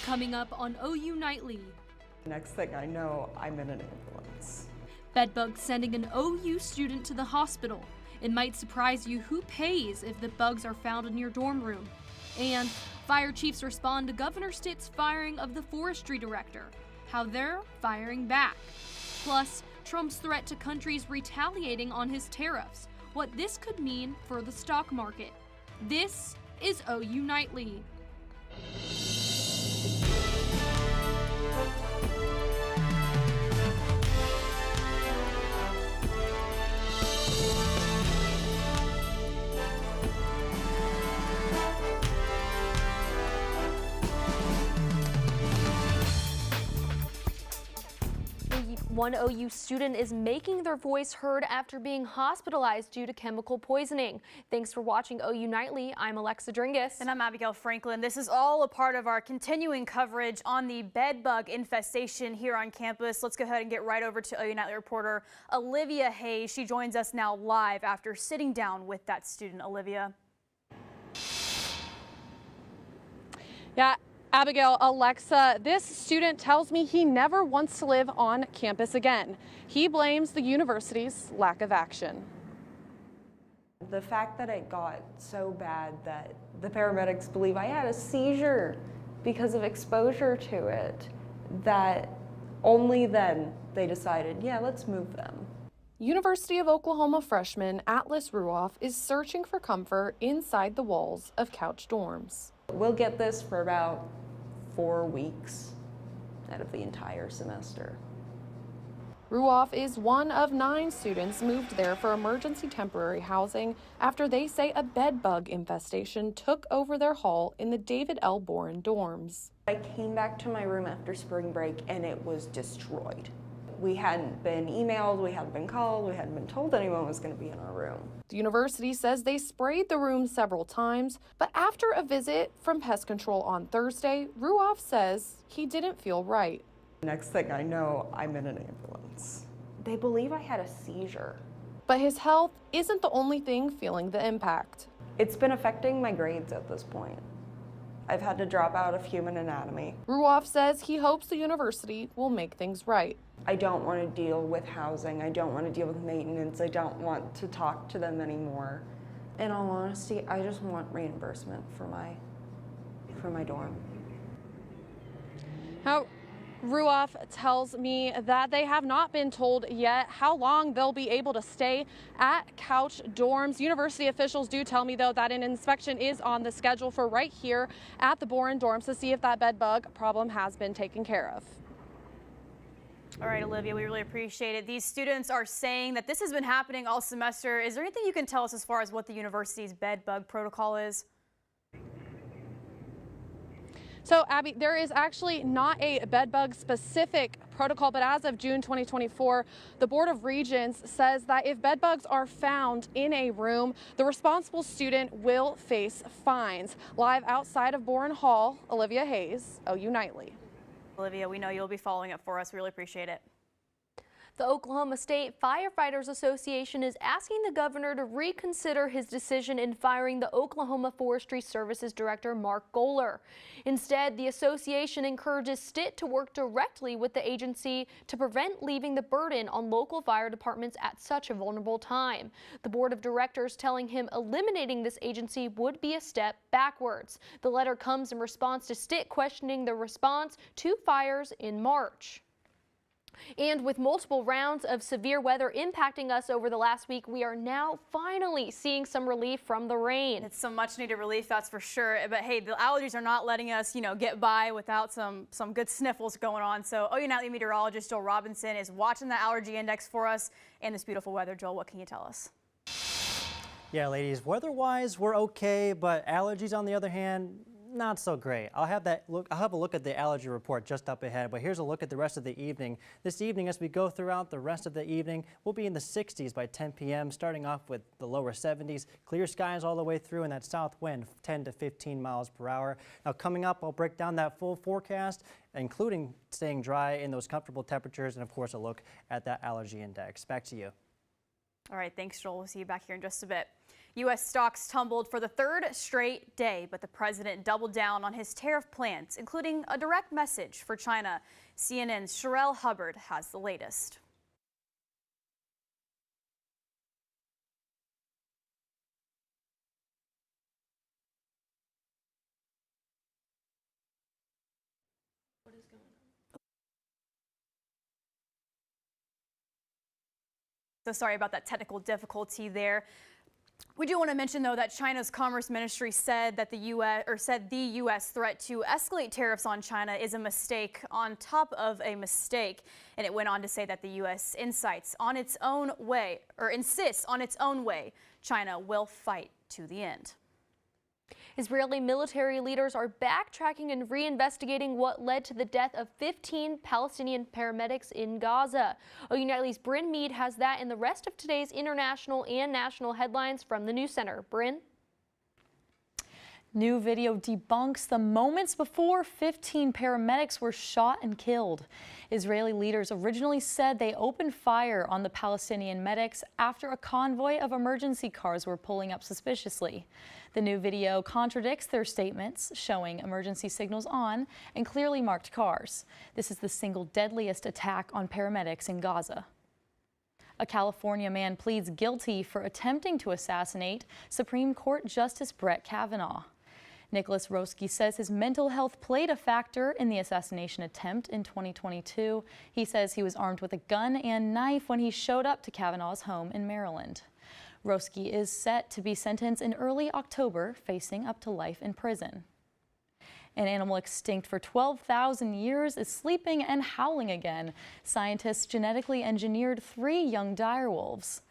coming up on OU Nightly. Next thing I know, I'm in an ambulance. Bedbugs sending an OU student to the hospital. It might surprise you who pays if the bugs are found in your dorm room. And fire chiefs respond to Governor Stitt's firing of the forestry director, how they're firing back. Plus, Trump's threat to countries retaliating on his tariffs, what this could mean for the stock market. This is OU Nightly. One OU student is making their voice heard after being hospitalized due to chemical poisoning. Thanks for watching OU Nightly. I'm Alexa Dringus. And I'm Abigail Franklin. This is all a part of our continuing coverage on the bedbug infestation here on campus. Let's go ahead and get right over to OU Nightly reporter Olivia Hayes. She joins us now live after sitting down with that student. Olivia. Yeah. Abigail, Alexa, this student tells me he never wants to live on campus again. He blames the university's lack of action. The fact that it got so bad that the paramedics believe I had a seizure because of exposure to it, that only then they decided, yeah, let's move them. University of Oklahoma freshman Atlas Ruoff is searching for comfort inside the walls of couch dorms. We'll get this for about 4 weeks out of the entire semester. Ruoff is one of 9 students moved there for emergency temporary housing after they say a bedbug infestation took over their hall in the David L. Boren dorms. I came back to my room after spring break and it was destroyed. We hadn't been emailed, we hadn't been called, we hadn't been told anyone was going to be in our room. The university says they sprayed the room several times, but after a visit from pest control on Thursday, Ruoff says he didn't feel right. Next thing I know, I'm in an ambulance. They believe I had a seizure. But his health isn't the only thing feeling the impact. It's been affecting my grades at this point. I've had to drop out of human anatomy. Ruoff says he hopes the university will make things right. I don't want to deal with housing. I don't want to deal with maintenance. I don't want to talk to them anymore. In all honesty, I just want reimbursement for my dorm. Now, Ruoff tells me that they have not been told yet how long they'll be able to stay at couch dorms. University officials do tell me, though, that an inspection is on the schedule for right here at the Boren dorms to see if that bed bug problem has been taken care of. All right, Olivia, we really appreciate it. These students are saying that this has been happening all semester. Is there anything you can tell us as far as what the university's bedbug protocol is? So, Abby, there is actually not a bedbug specific protocol, but as of June 2024, the Board of Regents says that if bedbugs are found in a room, the responsible student will face fines. Live outside of Boren Hall, Olivia Hayes, OU Nightly. Olivia, we know you'll be following up for us. We really appreciate it. The Oklahoma State Firefighters Association is asking the governor to reconsider his decision in firing the Oklahoma Forestry Services Director Mark Goler. Instead, the association encourages Stitt to work directly with the agency to prevent leaving the burden on local fire departments at such a vulnerable time. The board of directors telling him eliminating this agency would be a step backwards. The letter comes in response to Stitt questioning the response to fires in March. And with multiple rounds of severe weather impacting us over the last week, we are now finally seeing some relief from the rain. It's some much needed relief, that's for sure. But hey, the allergies are not letting us, get by without some good sniffles going on. So OU Nightly meteorologist Joel Robinson is watching the allergy index for us and this beautiful weather. Joel, what can you tell us? Yeah, ladies, weather-wise, we're okay, but allergies, on the other hand, not so great. I'll have a look at the allergy report just up ahead, but here's a look at the rest of the evening. This evening, as we go throughout the rest of the evening, we'll be in the 60s by 10 p.m., starting off with the lower 70s. Clear skies all the way through, and that south wind 10 to 15 miles per hour. Now, coming up, I'll break down that full forecast, including staying dry in those comfortable temperatures, and of course, a look at that allergy index. Back to you. All right, thanks, Joel. We'll see you back here in just a bit. U.S. stocks tumbled for the third straight day, but the president doubled down on his tariff plans, including a direct message for China. CNN's Sherelle Hubbard has the latest. So sorry about that technical difficulty there. We do want to mention, though, that China's Commerce Ministry said that the U.S. threat to escalate tariffs on China is a mistake on top of a mistake. And it went on to say that the U.S. insists on its own way. China will fight to the end. Israeli military leaders are backtracking and reinvestigating what led to the death of 15 Palestinian paramedics in Gaza. OU Nightly's Bryn Mead has that and the rest of today's international and national headlines from the News Center. Bryn? New video debunks the moments before 15 paramedics were shot and killed. Israeli leaders originally said they opened fire on the Palestinian medics after a convoy of emergency cars were pulling up suspiciously. The new video contradicts their statements, showing emergency signals on and clearly marked cars. This is the single deadliest attack on paramedics in Gaza. A California man pleads guilty for attempting to assassinate Supreme Court Justice Brett Kavanaugh. Nicholas Roski says his mental health played a factor in the assassination attempt in 2022. He says he was armed with a gun and knife when he showed up to Kavanaugh's home in Maryland. Roski is set to be sentenced in early October, facing up to life in prison. An animal extinct for 12,000 years is sleeping and howling again. Scientists genetically engineered 3 young direwolves.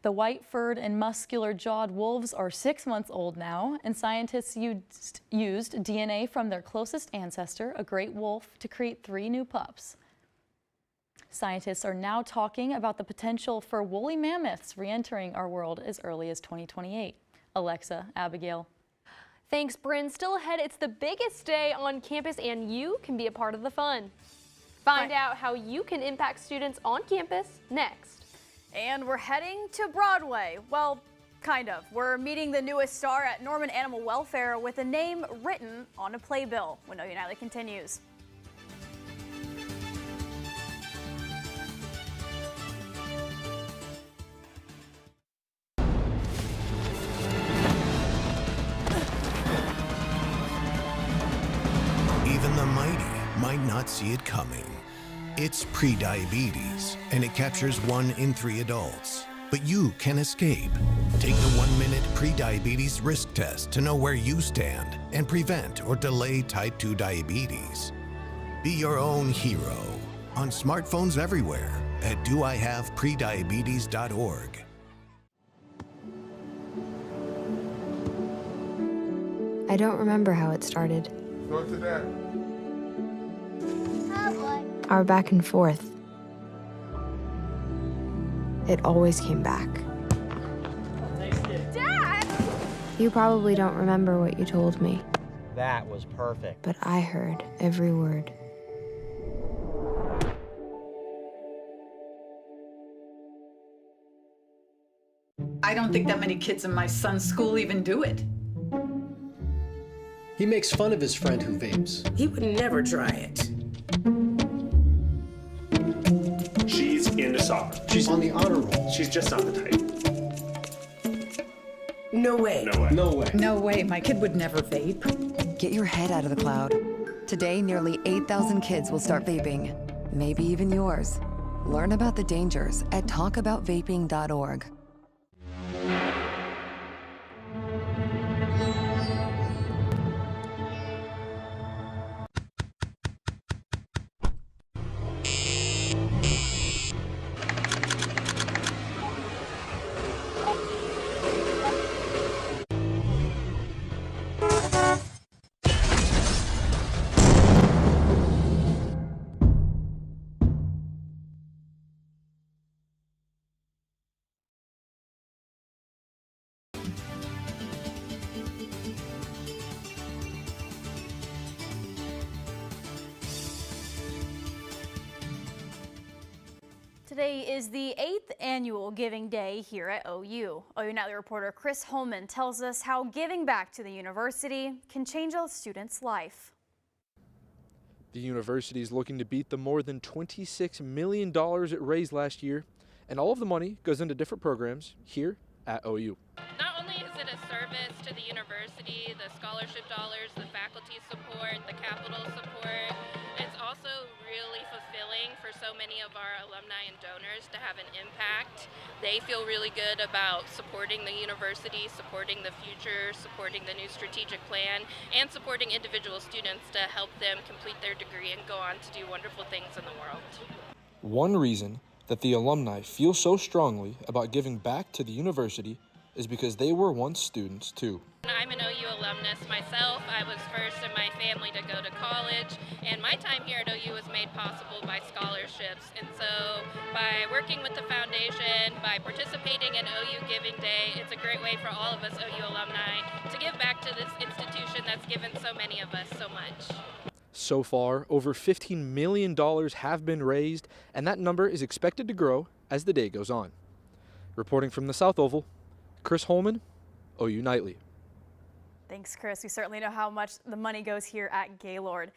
The white-furred and muscular-jawed wolves are 6 months old now, and scientists used DNA from their closest ancestor, a great wolf, to create 3 new pups. Scientists are now talking about the potential for woolly mammoths re-entering our world as early as 2028. Alexa, Abigail. Thanks, Bryn. Still ahead, it's the biggest day on campus and you can be a part of the fun. Find out how you can impact students on campus next. And we're heading to Broadway. Well, kind of. We're meeting the newest star at Norman Animal Welfare with a name written on a playbill when OU Nightly continues. Even the mighty might not see it coming. It's prediabetes, and it captures 1 in 3 adults. But you can escape. Take the 1-minute prediabetes risk test to know where you stand and prevent or delay type 2 diabetes. Be your own hero on smartphones everywhere at doihaveprediabetes.org. I don't remember how it started. Go to that. Our back and forth. It always came back. Dad! You probably don't remember what you told me, That was perfect. but I heard every word. I don't think that many kids in my son's school even do it. He makes fun of his friend who vapes. He would never try it. She's into soccer. She's on the honor roll. She's just not the type. No way. No way. No way. No way, my kid would never vape. Get your head out of the cloud. Today, nearly 8,000 kids will start vaping. Maybe even yours. Learn about the dangers at talkaboutvaping.org. Today is the 8th annual Giving Day here at OU. OU Nightly reporter Chris Holman tells us how giving back to the university can change a student's life. The university is looking to beat the more than $26 million it raised last year, and all of the money goes into different programs here at OU. Not only is it a service to the university, the scholarship dollars, the faculty support, the capital support, it's also really fulfilling for so many of our alumni and donors to have an impact. They feel really good about supporting the university, supporting the future, supporting the new strategic plan, and supporting individual students to help them complete their degree and go on to do wonderful things in the world. One reason that the alumni feel so strongly about giving back to the university is because they were once students too. I'm an OU alumnus myself. I was first in my family to go to college, and my time here at OU was made possible by scholarships. And so by working with the foundation, by participating in OU Giving Day, it's a great way for all of us OU alumni to give back to this institution that's given so many of us so much. So far, over $15 million have been raised, and that number is expected to grow as the day goes on. Reporting from the South Oval, Chris Holman, OU Nightly. Thanks, Chris. We certainly know how much the money goes here at Gaylord.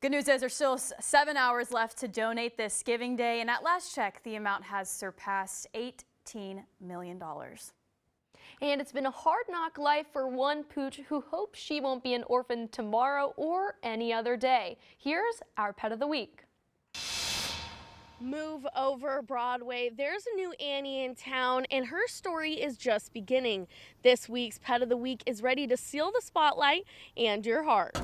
Good news is there's still 7 hours left to donate this Giving Day, and at last check, the amount has surpassed $18 million. And it's been a hard knock life for one pooch who hopes she won't be an orphan tomorrow or any other day. Here's our Pet of the Week. Move over Broadway. There's a new Annie in town, and her story is just beginning. This week's Pet of the Week is ready to seal the spotlight and your heart.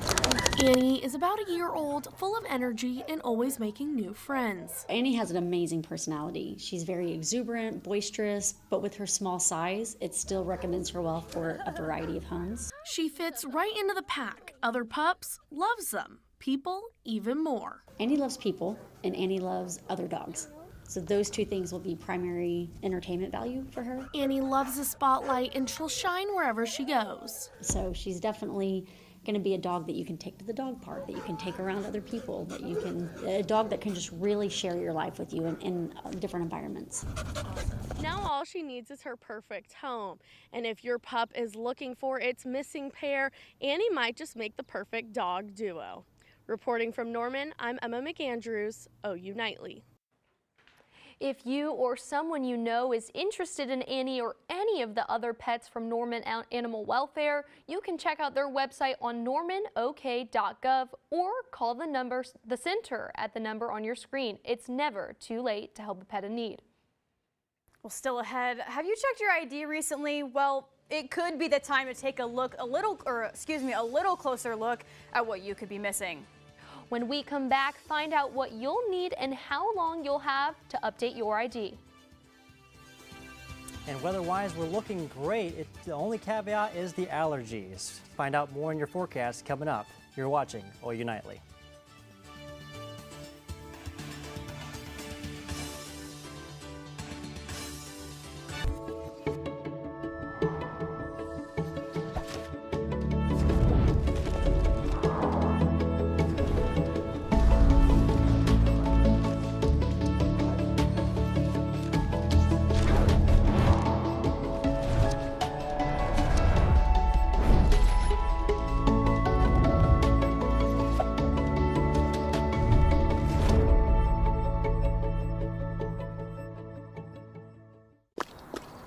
Annie is about a year old, full of energy and always making new friends. Annie has an amazing personality. She's very exuberant, boisterous, but with her small size, it still recommends her well for a variety of homes. She fits right into the pack. Other pups loves them. People even more. Annie loves people, and Annie loves other dogs. So those two things will be primary entertainment value for her. Annie loves the spotlight, and she'll shine wherever she goes. So she's definitely going to be a dog that you can take to the dog park, that you can take around other people, that you can, a dog that can just really share your life with you in different environments. Now all she needs is her perfect home. And if your pup is looking for its missing pair, Annie might just make the perfect dog duo. Reporting from Norman, I'm Emma McAndrews, OU Nightly. If you or someone you know is interested in Annie or any of the other pets from Norman Animal Welfare, you can check out their website on normanok.gov or call the center at the number on your screen. It's never too late to help a pet in need. Well, still ahead, have you checked your ID recently? Well, it could be the time to take a little closer look at what you could be missing. When we come back, find out what you'll need and how long you'll have to update your ID. And weather-wise, we're looking great. The only caveat is the allergies. Find out more in your forecast coming up. You're watching OU Nightly.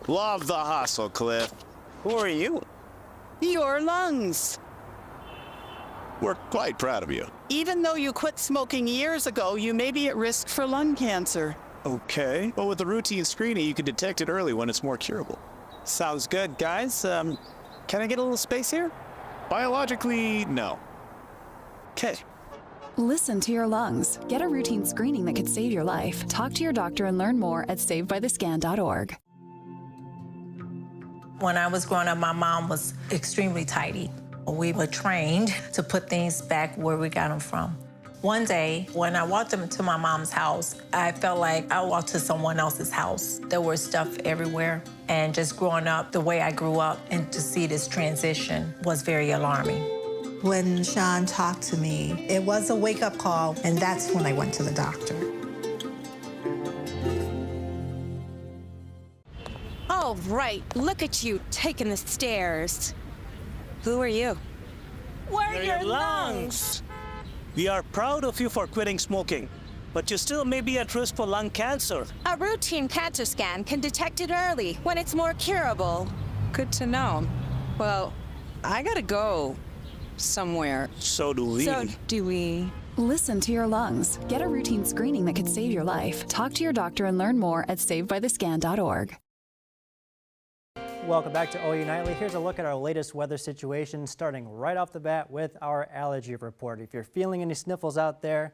Love the hustle, Cliff. Who are you? Your lungs. We're quite proud of you. Even though you quit smoking years ago, you may be at risk for lung cancer. Okay. Well, with the routine screening, you can detect it early when it's more curable. Sounds good, guys. Can I get a little space here? Biologically, no. Okay. Listen to your lungs. Get a routine screening that could save your life. Talk to your doctor and learn more at savedbythescan.org. When I was growing up, my mom was extremely tidy. We were trained to put things back where we got them from. One day, when I walked into my mom's house, I felt like I walked to someone else's house. There was stuff everywhere. And just growing up the way I grew up and to see this transition was very alarming. When Sean talked to me, it was a wake-up call, and that's when I went to the doctor. Oh, right. Look at you taking the stairs. Who are you? We're your lungs. We are proud of you for quitting smoking, but you still may be at risk for lung cancer. A routine cancer scan can detect it early when it's more curable. Good to know. Well, I gotta go somewhere. So do we. Listen to your lungs. Get a routine screening that could save your life. Talk to your doctor and learn more at SavedByTheScan.org. Welcome back to OU Nightly. Here's a look at our latest weather situation, starting right off the bat with our allergy report. If you're feeling any sniffles out there,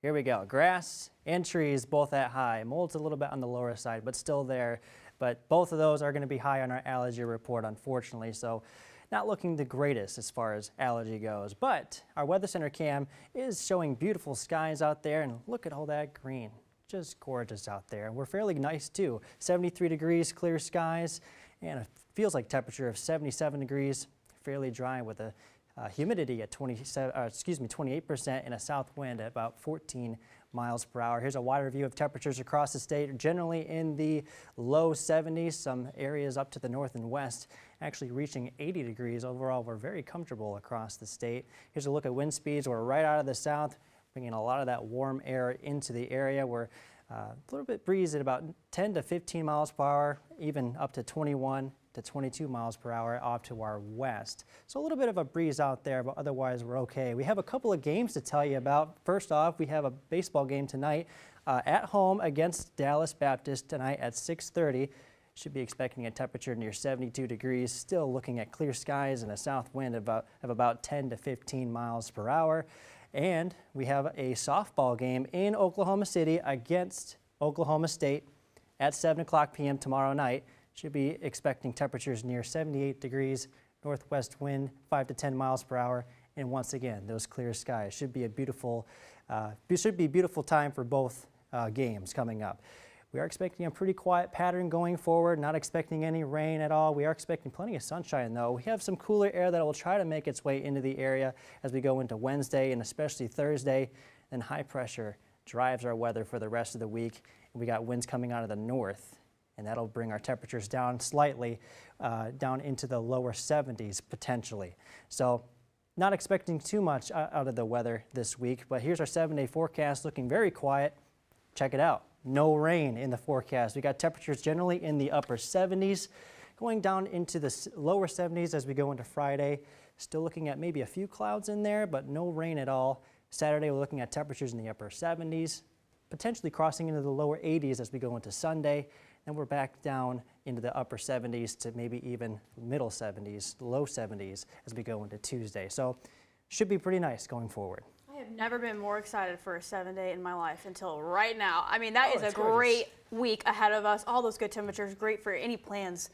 here we go. Grass and trees both at high. Mold's a little bit on the lower side, but still there. But both of those are going to be high on our allergy report, unfortunately. So not looking the greatest as far as allergy goes. But our Weather Center cam is showing beautiful skies out there, and look at all that green. Just gorgeous out there. We're fairly nice too. 73 degrees, clear skies, and it feels like temperature of 77 degrees, fairly dry with a humidity at 28% and a south wind at about 14 miles per hour. Here's a wider view of temperatures across the state, generally in the low 70s, some areas up to the north and west actually reaching 80 degrees. Overall, we're very comfortable across the state. Here's a look at wind speeds. We're right out of the south, bringing a lot of that warm air into the area. We're a little bit breezy at about 10 to 15 miles per hour, even up to 21 to 22 miles per hour off to our west. So a little bit of a breeze out there, but otherwise we're okay. We have a couple of games to tell you about. First off, we have a baseball game tonight at home against Dallas Baptist tonight at 6:30. Should be expecting a temperature near 72 degrees, still looking at clear skies and a south wind of about 10 to 15 miles per hour. And we have a softball game in Oklahoma City against Oklahoma State at 7 o'clock p.m. tomorrow night. Should be expecting temperatures near 78 degrees, northwest wind 5 to 10 miles per hour, and once again, those clear skies. Should be a beautiful time for both games coming up. We are expecting a pretty quiet pattern going forward, not expecting any rain at all. We are expecting plenty of sunshine though. We have some cooler air that will try to make its way into the area as we go into Wednesday and especially Thursday. And high pressure drives our weather for the rest of the week. And we got winds coming out of the north, and that'll bring our temperatures down slightly, down into the lower 70s potentially. So not expecting too much out of the weather this week, but here's our 7-day forecast looking very quiet. Check it out. No rain in the forecast. We got temperatures generally in the upper 70s, going down into the lower 70s as we go into Friday. Still looking at maybe a few clouds in there, but no rain at all. Saturday, we're looking at temperatures in the upper 70s, potentially crossing into the lower 80s as we go into Sunday. And we're back down into the upper 70s to maybe even middle 70s, low 70s as we go into Tuesday. So should be pretty nice going forward. I have never been more excited for a 7-day in my life until right now. I mean, that is a great week ahead of us. All those good temperatures, great for any plans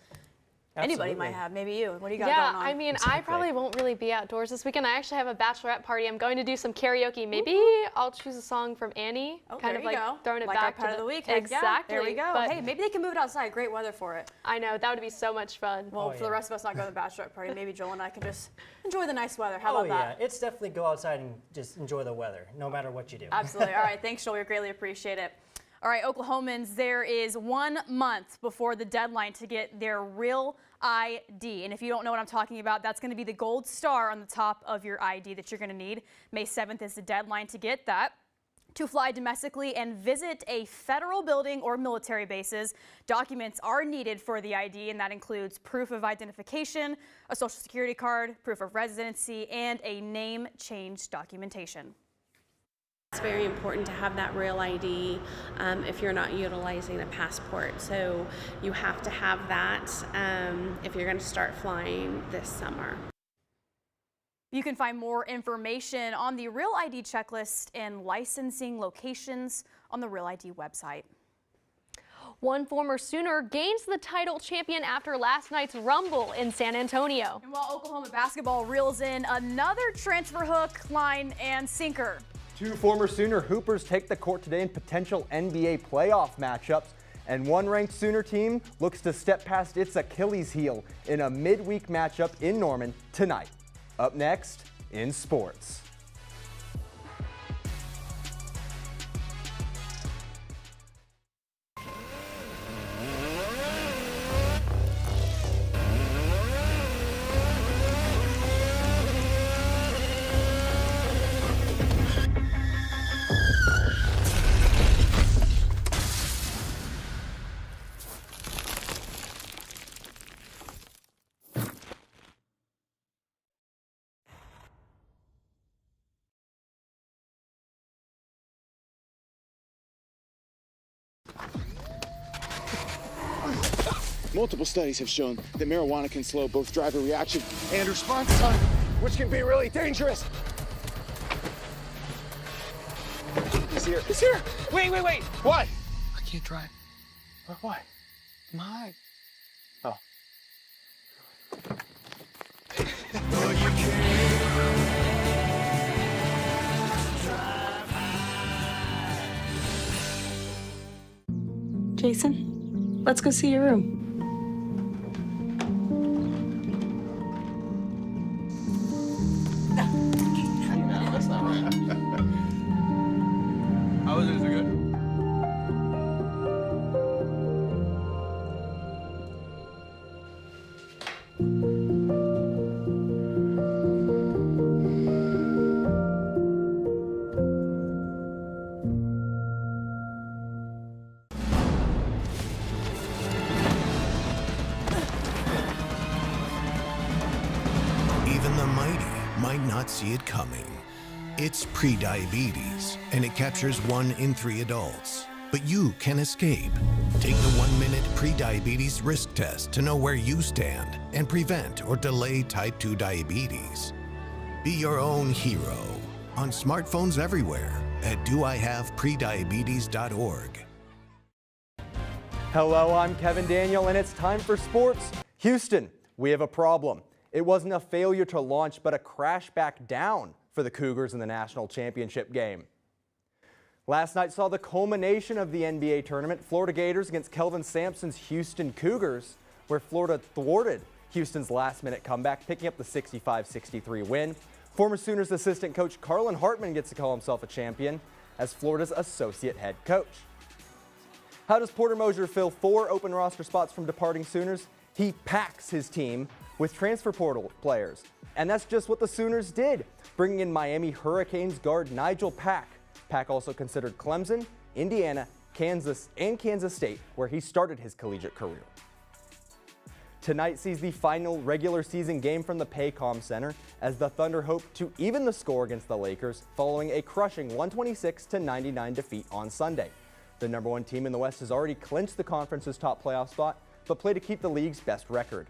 anybody might have. Maybe you. What do you got going on? I mean, I probably won't really be outdoors this weekend. I actually have a bachelorette party. I'm going to do some karaoke. Maybe I'll choose a song from Annie. Oh, kind there of like go. throwing it like back our pet to of the week. Exactly. There we go. But hey, maybe they can move it outside. Great weather for it. I know. That would be so much fun. Well, for the rest of us not going to the bachelorette party, maybe Joel and I can just enjoy the nice weather. How about that? It's definitely go outside and just enjoy the weather, no matter what you do. Absolutely. All right. Thanks, Joel. We greatly appreciate it. All right, Oklahomans, there is 1 month before the deadline to get their real ID. And if you don't know what I'm talking about, that's going to be the gold star on the top of your ID that you're going to need. May 7th is the deadline to get that. To fly domestically and visit a federal building or military bases, documents are needed for the ID, and that includes proof of identification, a social security card, proof of residency, and a name change documentation. It's very important to have that real ID if you're not utilizing a passport. So you have to have that if you're going to start flying this summer. You can find more information on the Real ID checklist and licensing locations on the Real ID website. One former Sooner gains the title champion after last night's Rumble in San Antonio. And while Oklahoma basketball reels in another transfer hook, line, and sinker. 2 former Sooner Hoopers take the court today in potential NBA playoff matchups, and one ranked Sooner team looks to step past its Achilles heel in a midweek matchup in Norman tonight. Up next in sports. Multiple studies have shown that marijuana can slow both driver reaction and response time, which can be really dangerous. He's here. He's here. Wait. What? I can't drive. Why? My. Oh. Jason, let's go see your room. That's not right. How was it? Is it good? Even the mighty might not see it coming. It's prediabetes, and it captures 1 in 3 adults. But you can escape. Take the 1-minute prediabetes risk test to know where you stand and prevent or delay type 2 diabetes. Be your own hero on smartphones everywhere at doihaveprediabetes.org. Hello, I'm Kevin Daniel, and it's time for sports. Houston, we have a problem. It wasn't a failure to launch, but a crash back down for the Cougars in the national championship game. Last night saw the culmination of the NBA tournament, Florida Gators against Kelvin Sampson's Houston Cougars, where Florida thwarted Houston's last-minute comeback, picking up the 65-63 win. Former Sooners assistant coach Carlin Hartman gets to call himself a champion as Florida's associate head coach. How does Porter Moser fill 4 open roster spots from departing Sooners? He packs his team with transfer portal players. And that's just what the Sooners did, bringing in Miami Hurricanes guard Nigel Pack. Pack also considered Clemson, Indiana, Kansas, and Kansas State, where he started his collegiate career. Tonight sees the final regular season game from the Paycom Center as the Thunder hope to even the score against the Lakers following a crushing 126-99 defeat on Sunday. The number 1 team in the West has already clinched the conference's top playoff spot, but play to keep the league's best record.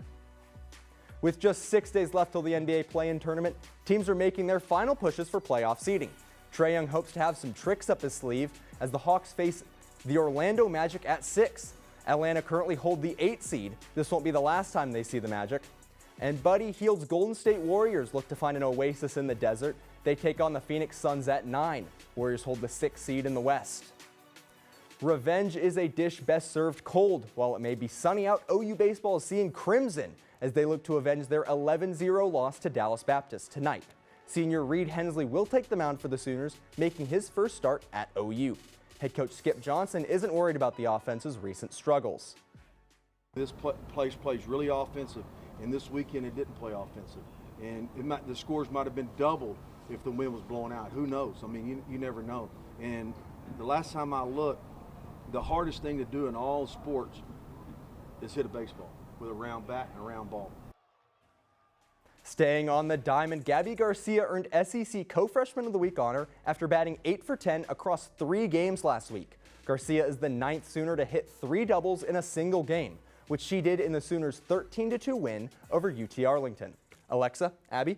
With just 6 days left till the NBA play-in tournament, teams are making their final pushes for playoff seeding. Trae Young hopes to have some tricks up his sleeve as the Hawks face the Orlando Magic at 6. Atlanta currently hold the 8th seed. This won't be the last time they see the Magic. And Buddy Hield's Golden State Warriors look to find an oasis in the desert. They take on the Phoenix Suns at 9. Warriors hold the 6th seed in the West. Revenge is a dish best served cold. While it may be sunny out, OU baseball is seeing crimson as they look to avenge their 11-0 loss to Dallas Baptist tonight. Senior Reed Hensley will take the mound for the Sooners, making his first start at OU. Head coach Skip Johnson isn't worried about the offense's recent struggles. This place plays really offensive, and this weekend it didn't play offensive. And the scores might have been doubled if the wind was blowing out. Who knows? I mean, you never know. And the last time I looked, the hardest thing to do in all sports is hit a baseball with a round bat and a round ball. Staying on the diamond, Gabby Garcia earned SEC Co-Freshman of the Week honor after batting 8 for 10 across 3 games last week. Garcia is the 9th Sooner to hit 3 doubles in a single game, which she did in the Sooners' 13-2 win over UT Arlington. Alexa, Abby?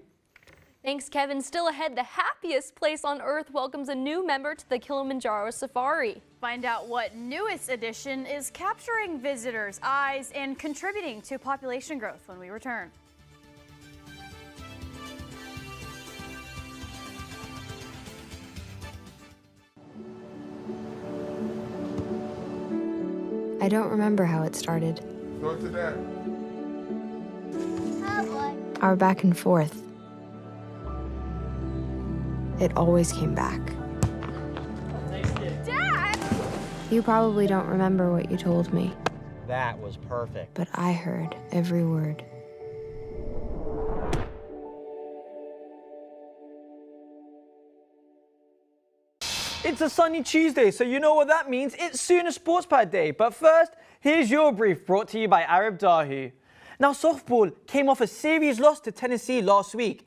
Thanks, Kevin. Still ahead, the happiest place on earth welcomes a new member to the Kilimanjaro Safari. Find out what newest addition is capturing visitors' eyes and contributing to population growth when we return. I don't remember how it started. Go to that. Our back and forth. It always came back. Dad! You probably don't remember what you told me, That was perfect. but I heard every word. It's a sunny Tuesday, so you know what that means. It's Sooner Sports Pad Day. But first, here's your brief brought to you by Arab Dahu. Now, softball came off a series loss to Tennessee last week.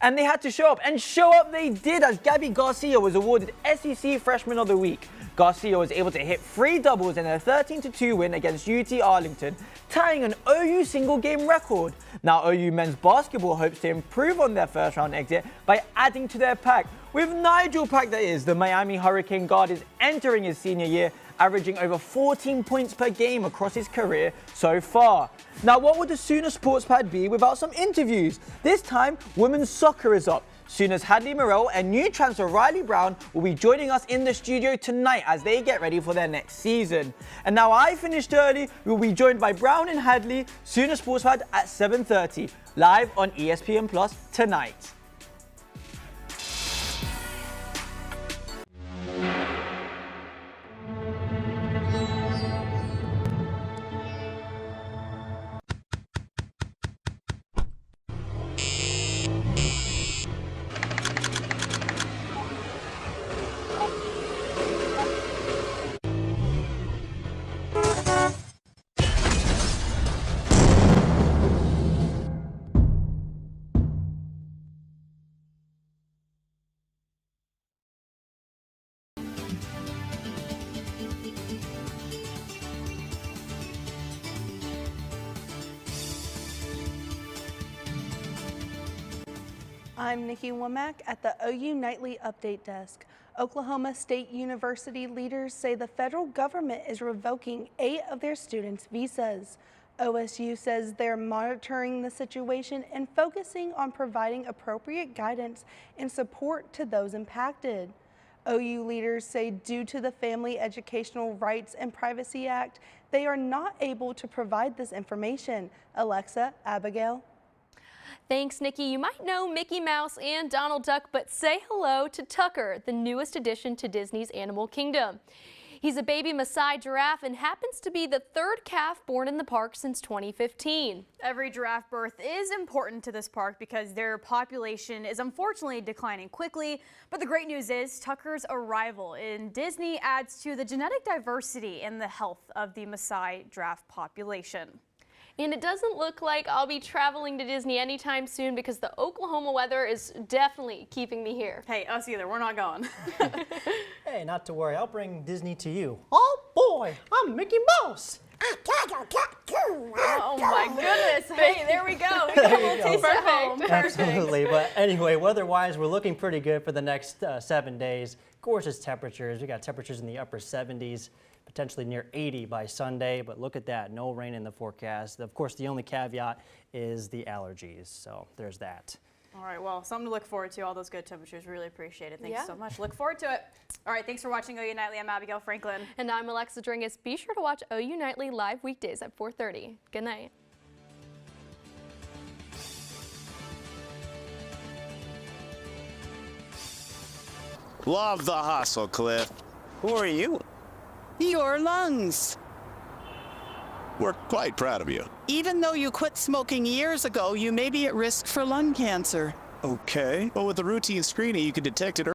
And they had to show up, and show up they did as Gabby Garcia was awarded SEC Freshman of the Week. Garcia was able to hit 3 doubles in a 13-2 win against UT Arlington, tying an OU single game record. Now OU men's basketball hopes to improve on their first round exit by adding to their pack. With Nigel Pack, that is, the Miami Hurricane guard is entering his senior year, averaging over 14 points per game across his career so far. Now, what would the Sooner Sports Pad be without some interviews? This time, women's soccer is up. Sooners Hadley Morell and new transfer Riley Brown will be joining us in the studio tonight as they get ready for their next season. And now I finished early. We'll be joined by Brown and Hadley, Sooner Sports Pad at 7:30, live on ESPN Plus tonight. I'm Nikki Womack at the OU Nightly Update Desk. Oklahoma State University leaders say the federal government is revoking 8 of their students' visas. OSU says they're monitoring the situation and focusing on providing appropriate guidance and support to those impacted. OU leaders say due to the Family Educational Rights and Privacy Act, they are not able to provide this information. Alexa, Abigail. Thanks, Nikki. You might know Mickey Mouse and Donald Duck, but say hello to Tucker, the newest addition to Disney's Animal Kingdom. He's a baby Maasai giraffe and happens to be the 3rd calf born in the park since 2015. Every giraffe birth is important to this park because their population is unfortunately declining quickly. But the great news is Tucker's arrival in Disney adds to the genetic diversity and the health of the Maasai giraffe population. And it doesn't look like I'll be traveling to Disney anytime soon because the Oklahoma weather is definitely keeping me here. Hey, us either. We're not going. Hey, not to worry. I'll bring Disney to you. Oh boy, I'm Mickey Mouse. Oh my goodness. Hey, there we go. Perfect. Absolutely. But anyway, weather-wise, we're looking pretty good for the next 7 days. Gorgeous temperatures. We got temperatures in the upper 70s. Potentially near 80 by Sunday, but look at that, no rain in the forecast. Of course, the only caveat is the allergies, so there's that. All right, well, something to look forward to, all those good temperatures. Really appreciate it. Thanks so much. Look forward to it. All right, thanks for watching OU Nightly. I'm Abigail Franklin. And I'm Alexa Dringus. Be sure to watch OU Nightly live weekdays at 4:30. Good night. Love the hustle, Cliff. Who are you? Your lungs. We're quite proud of you. Even though you quit smoking years ago, you may be at risk for lung cancer. Okay. Well, with the routine screening, you can detect it